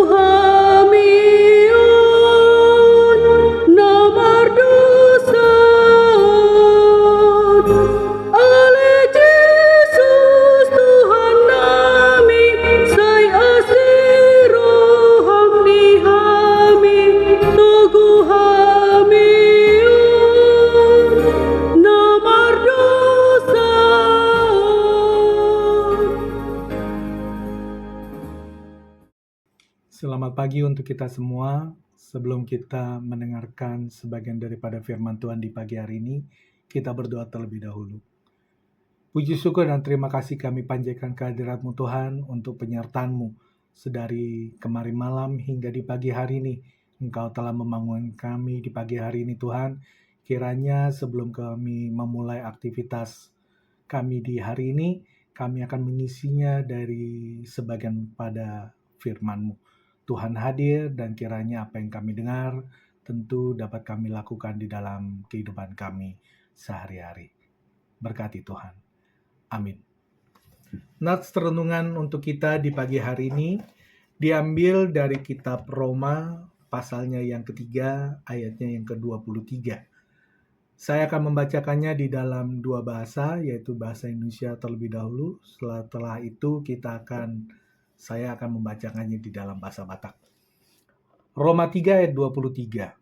Tuhan nomor dosa oleh Yesus Tuhan nami sai asiro hamni hami tugu hami nomor dosa. Selamat pagi untuk kita semua. Sebelum kita mendengarkan sebagian daripada firman Tuhan di pagi hari ini, kita berdoa terlebih dahulu. Puji syukur dan terima kasih kami panjatkan kehadirat-Mu Tuhan untuk penyertaan-Mu. Sedari kemarin malam hingga di pagi hari ini, Engkau telah membangun kami di pagi hari ini Tuhan. Kiranya sebelum kami memulai aktivitas kami di hari ini, kami akan mengisinya dari sebagian pada firman-Mu. Tuhan hadir dan kiranya apa yang kami dengar tentu dapat kami lakukan di dalam kehidupan kami sehari-hari. Berkati Tuhan. Amin. Nats renungan untuk kita di pagi hari ini diambil dari kitab Roma pasalnya yang ketiga ayatnya yang ke-23. Saya akan membacakannya di dalam dua bahasa, yaitu bahasa Indonesia terlebih dahulu. Setelah itu saya akan membacakannya di dalam bahasa Batak. Roma 3 ayat 23.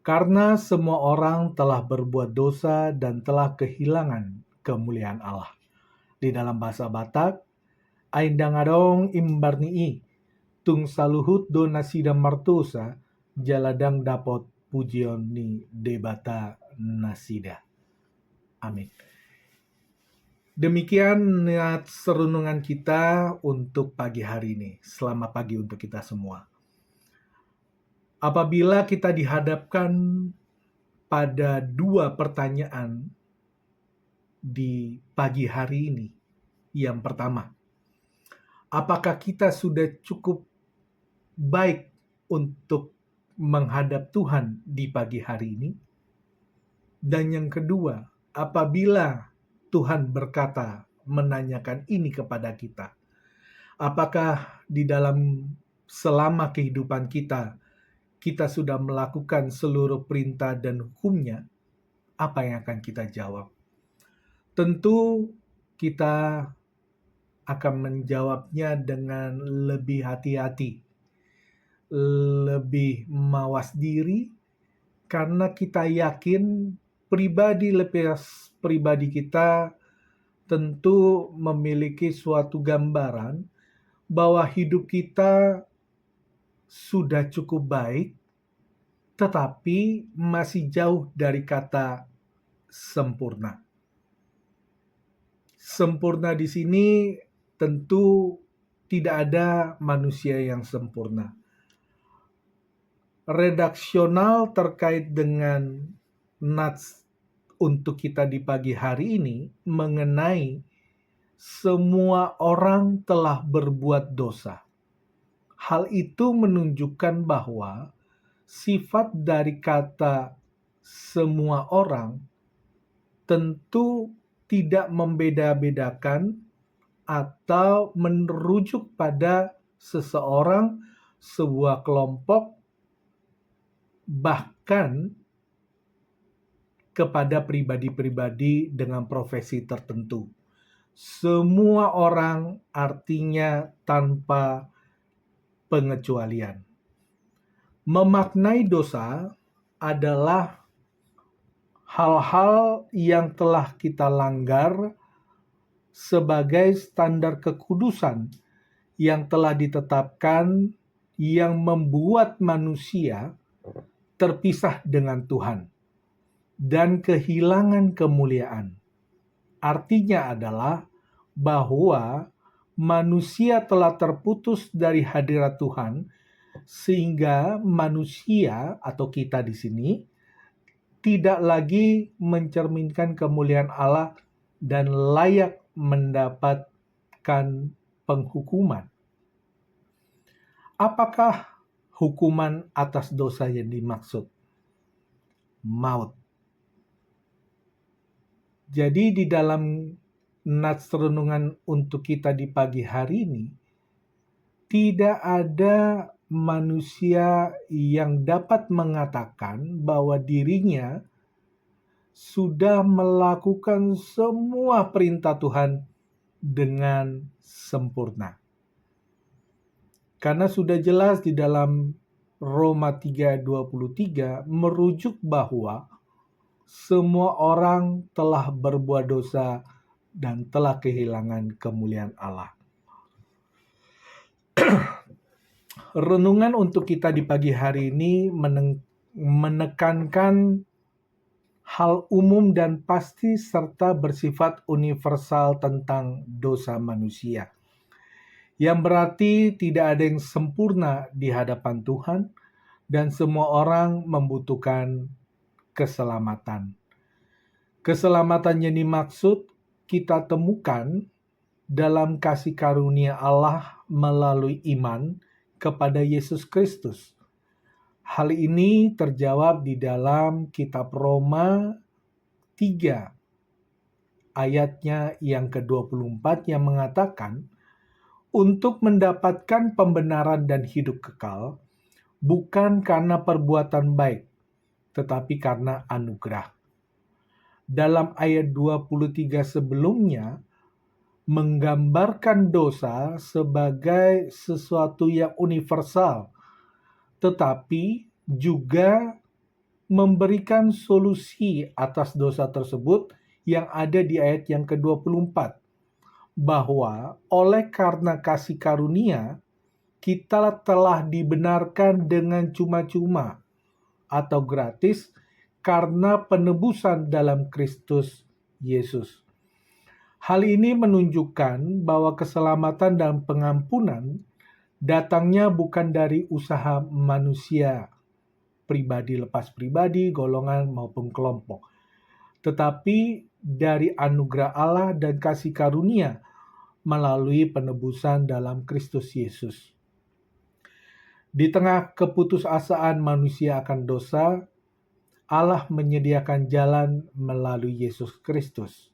Karena semua orang telah berbuat dosa dan telah kehilangan kemuliaan Allah. Di dalam bahasa Batak, aindang adong imbarnii, tung saluhut do nasida martosa, jaladang dapot pujion ni debata nasida. Amin. Demikian niat renungan kita untuk pagi hari ini. Selamat pagi untuk kita semua. Apabila kita dihadapkan pada dua pertanyaan di pagi hari ini. Yang pertama, apakah kita sudah cukup baik untuk menghadap Tuhan di pagi hari ini? Dan yang kedua, apabila Tuhan berkata, menanyakan ini kepada kita, apakah di dalam selama kehidupan kita sudah melakukan seluruh perintah dan hukumnya? Apa yang akan kita jawab? Tentu kita akan menjawabnya dengan lebih hati-hati, lebih mawas diri, karena kita yakin pribadi lepas pribadi kita tentu memiliki suatu gambaran bahwa hidup kita sudah cukup baik, tetapi masih jauh dari kata sempurna. Sempurna di sini tentu tidak ada manusia yang sempurna. Redaksional terkait dengan nats untuk kita di pagi hari ini mengenai semua orang telah berbuat dosa. Hal itu menunjukkan bahwa sifat dari kata semua orang tentu tidak membeda-bedakan atau merujuk pada seseorang, sebuah kelompok, bahkan kepada pribadi-pribadi dengan profesi tertentu. Semua orang artinya tanpa pengecualian. Memaknai dosa adalah hal-hal yang telah kita langgar sebagai standar kekudusan yang telah ditetapkan yang membuat manusia terpisah dengan Tuhan dan kehilangan kemuliaan. Artinya adalah bahwa manusia telah terputus dari hadirat Tuhan, sehingga manusia atau kita di sini tidak lagi mencerminkan kemuliaan Allah dan layak mendapatkan penghukuman. Apakah hukuman atas dosa yang dimaksud? Maut. Jadi di dalam nats renungan untuk kita di pagi hari ini, tidak ada manusia yang dapat mengatakan bahwa dirinya sudah melakukan semua perintah Tuhan dengan sempurna. Karena sudah jelas di dalam Roma 3:23 merujuk bahwa semua orang telah berbuat dosa dan telah kehilangan kemuliaan Allah. Renungan untuk kita di pagi hari ini menekankan hal umum dan pasti serta bersifat universal tentang dosa manusia. Yang berarti tidak ada yang sempurna di hadapan Tuhan dan semua orang membutuhkan keselamatan. Keselamatan yang dimaksud kita temukan dalam kasih karunia Allah melalui iman kepada Yesus Kristus. Hal ini terjawab di dalam kitab Roma 3 ayatnya yang ke-24 yang mengatakan, untuk mendapatkan pembenaran dan hidup kekal, bukan karena perbuatan baik, tetapi karena anugerah. Dalam ayat 23 sebelumnya, menggambarkan dosa sebagai sesuatu yang universal, tetapi juga memberikan solusi atas dosa tersebut yang ada di ayat yang ke-24. Bahwa oleh karena kasih karunia, kita telah dibenarkan dengan cuma-cuma atau gratis karena penebusan dalam Kristus Yesus. Hal ini menunjukkan bahwa keselamatan dan pengampunan datangnya bukan dari usaha manusia, pribadi lepas pribadi, golongan maupun kelompok, tetapi dari anugerah Allah dan kasih karunia melalui penebusan dalam Kristus Yesus. Di tengah keputusasaan manusia akan dosa, Allah menyediakan jalan melalui Yesus Kristus.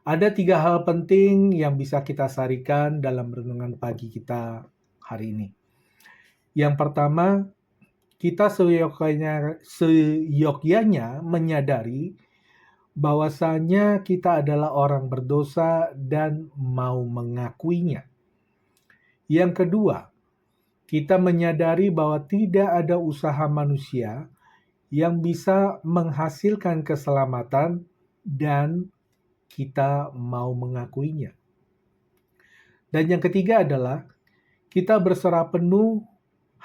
Ada 3 hal penting yang bisa kita sarikan dalam renungan pagi kita hari ini. Yang pertama, kita seyogyanya menyadari bahwasanya kita adalah orang berdosa dan mau mengakuinya. Yang kedua, kita menyadari bahwa tidak ada usaha manusia yang bisa menghasilkan keselamatan dan kita mau mengakuinya. Dan yang ketiga adalah kita berserah penuh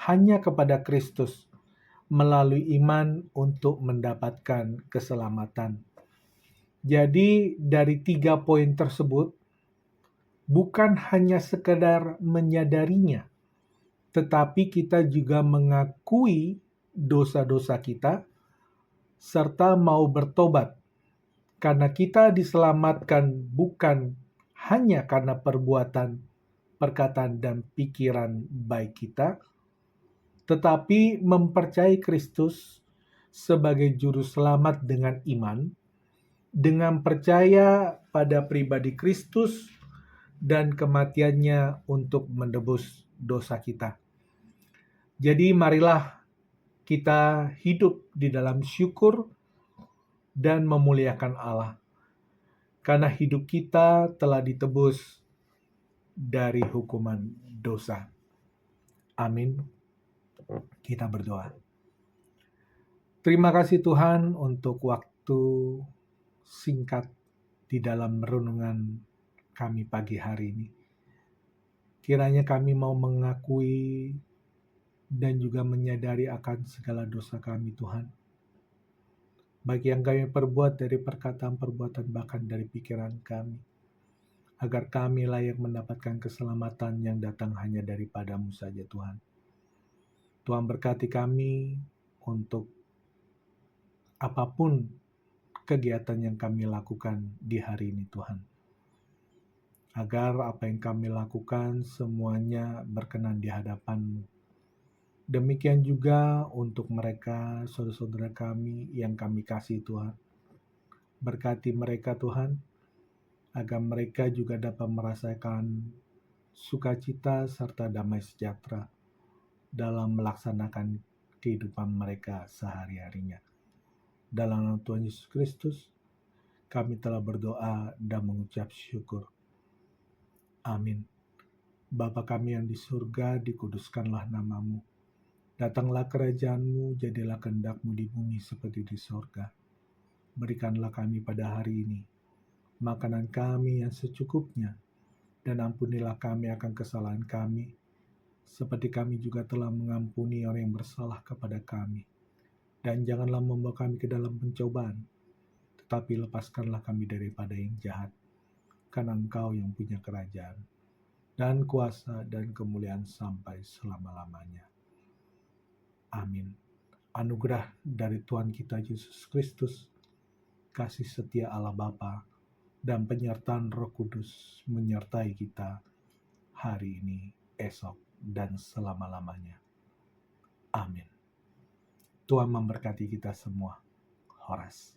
hanya kepada Kristus melalui iman untuk mendapatkan keselamatan. Jadi dari 3 poin tersebut, bukan hanya sekedar menyadarinya, tetapi kita juga mengakui dosa-dosa kita, serta mau bertobat, karena kita diselamatkan bukan hanya karena perbuatan, perkataan, dan pikiran baik kita, tetapi mempercayai Kristus sebagai juru selamat dengan iman, dengan percaya pada pribadi Kristus dan kematiannya untuk menebus dosa kita. Jadi marilah kita hidup di dalam syukur dan memuliakan Allah, karena hidup kita telah ditebus dari hukuman dosa. Amin. Kita berdoa. Terima kasih Tuhan untuk waktu singkat di dalam renungan kami pagi hari ini. Kiranya kami mau mengakui dan juga menyadari akan segala dosa kami Tuhan. Baik yang kami perbuat dari perkataan, perbuatan, bahkan dari pikiran kami. Agar kami layak mendapatkan keselamatan yang datang hanya daripada-Mu saja Tuhan. Tuhan berkati kami untuk apapun kegiatan yang kami lakukan di hari ini Tuhan. Agar apa yang kami lakukan semuanya berkenan di hadapan-Mu. Demikian juga untuk mereka, saudara-saudara kami yang kami kasih Tuhan. Berkati mereka Tuhan, agar mereka juga dapat merasakan sukacita serta damai sejahtera dalam melaksanakan kehidupan mereka sehari-harinya. Dalam nama Tuhan Yesus Kristus, kami telah berdoa dan mengucap syukur. Amin. Bapa kami yang di surga, dikuduskanlah namamu. Datanglah kerajaan-Mu, jadilah kehendak-Mu di bumi seperti di surga. Berikanlah kami pada hari ini makanan kami yang secukupnya, dan ampunilah kami akan kesalahan kami, seperti kami juga telah mengampuni orang yang bersalah kepada kami. Dan janganlah membawa kami ke dalam pencobaan, tetapi lepaskanlah kami daripada yang jahat, karena Engkau yang punya kerajaan, dan kuasa, dan kemuliaan sampai selama-lamanya. Amin. Anugerah dari Tuhan kita Yesus Kristus, kasih setia Allah Bapa, dan penyertaan Roh Kudus menyertai kita hari ini, esok, dan selama-lamanya. Amin. Tuhan memberkati kita semua. Horas.